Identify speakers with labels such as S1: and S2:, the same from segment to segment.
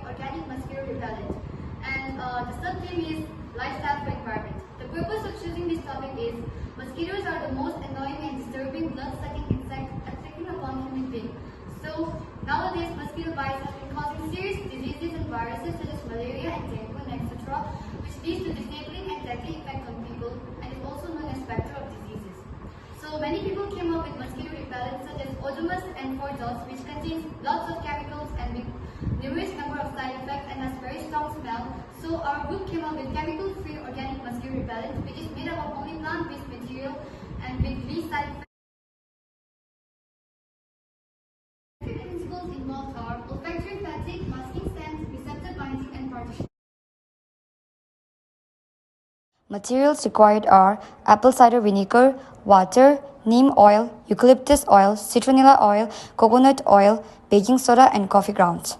S1: organic mosquito repellent. And the sub-theme is lifestyle for environment. The purpose of choosing this topic is mosquitoes are the most annoying and disturbing blood-sucking insect affecting upon human beings. So nowadays mosquito bites have been causing serious diseases and viruses such as malaria and dengue and etc., which leads to disabling and deadly effect on people and is also known as vector of diseases. So many people came up with mosquito repellents such as Odomus and 4-Dots, which contains lots of chemicals and with numerous number of side effects and has very strong smell. So our group came up with chemical-free organic mosquito repellent, which is made up of only plant-based material and with least side effects. The principles involved are olfactory fatigue, masking stems, receptor binding, and partition.
S2: Materials required are apple cider vinegar, water, neem oil, eucalyptus oil, citronella oil, coconut oil, baking soda, and coffee grounds.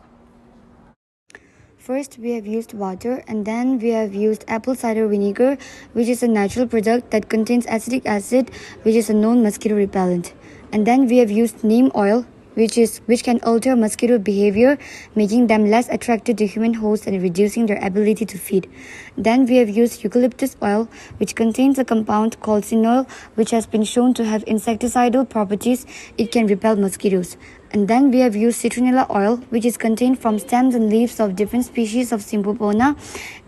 S2: First, we have used water, and then we have used apple cider vinegar, which is a natural product that contains acetic acid, which is a known mosquito repellent. And then we have used neem oil, which can alter mosquito behavior, making them less attracted to human hosts and reducing their ability to feed. Then we have used eucalyptus oil, which contains a compound called cineol, which has been shown to have insecticidal properties. It can repel mosquitoes. And then we have used citronella oil, which is contained from stems and leaves of different species of Symphopoena,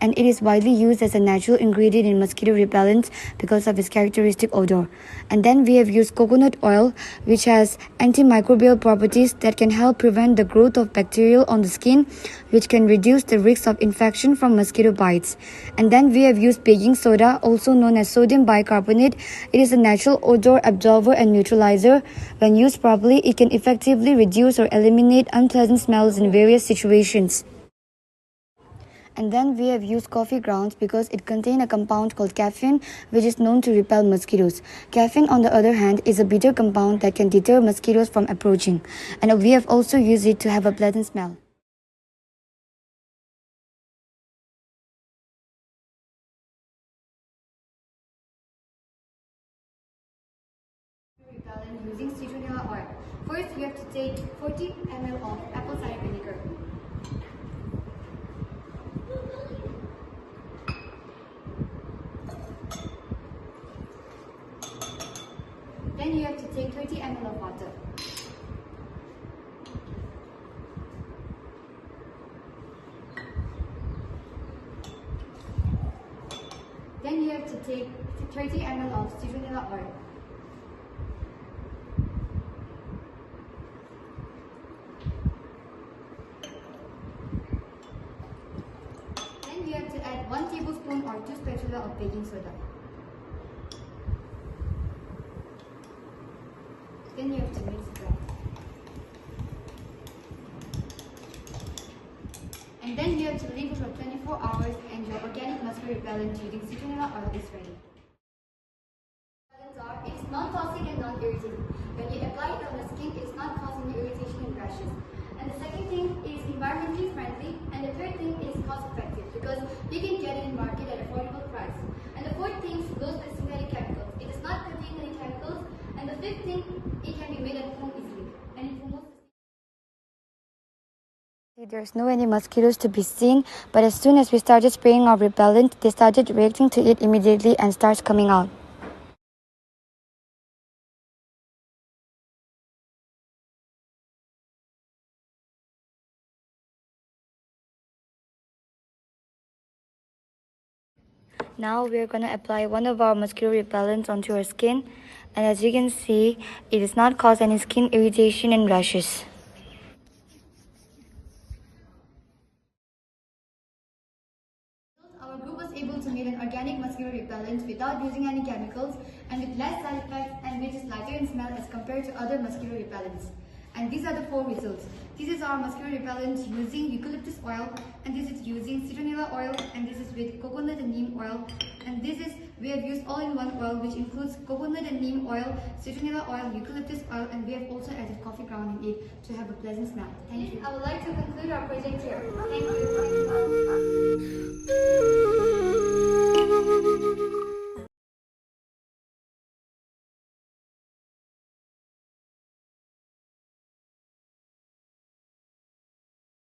S2: and it is widely used as a natural ingredient in mosquito repellents because of its characteristic odor. And then we have used coconut oil, which has antimicrobial properties that can help prevent the growth of bacteria on the skin, which can reduce the risk of infection from mosquito bites. And then we have used baking soda, also known as sodium bicarbonate. It is a natural odor absorber and neutralizer. When used properly, it can effectively reduce or eliminate unpleasant smells in various situations. And then we have used coffee grounds because it contains a compound called caffeine, which is known to repel mosquitoes. Caffeine, on the other hand, is a bitter compound that can deter mosquitoes from approaching. And we have also used it to have a pleasant smell.
S1: Repellent using citronella oil. First, you have to take 40 ml of apple cider vinegar. Then you have to take 30 ml of water. Then you have to take 30 ml of citronella oil. Then you have to add 1 tablespoon or 2 spatula of baking soda. Then you have to mix it well. And then you have to leave it for 24 hours and your organic mosquito repellent using citronella oil is ready. It is non-toxic and non-irritating. When you apply it on the skin, it is not causing irritation and rashes. And the second thing is environmentally friendly, and the third thing is cost effective because you can get it in market at affordable price. And the fourth thing is low synthetic chemicals. It does not contain any chemicals. And the fifth thing, it can be made at home easily. And for most
S2: There's no any mosquitoes to be seen, but as soon as we started spraying our repellent, they started reacting to it immediately and starts coming out. Now we are going to apply one of our mosquito repellents onto our skin, and as you can see, it does not cause any skin irritation and rashes.
S1: Our group was able to make an organic mosquito repellent without using any chemicals and with less side effects and which is lighter in smell as compared to other mosquito repellents. And these are the 4 results. This is our mosquito repellent using eucalyptus oil, and this is using citronella oil, and this is with coconut and neem oil, and this is we have used all-in-one oil which includes coconut and neem oil, citronella oil, eucalyptus oil, and we have also added coffee ground in it to have a pleasant smell. Thank you. I would like to conclude our project here. Thank you.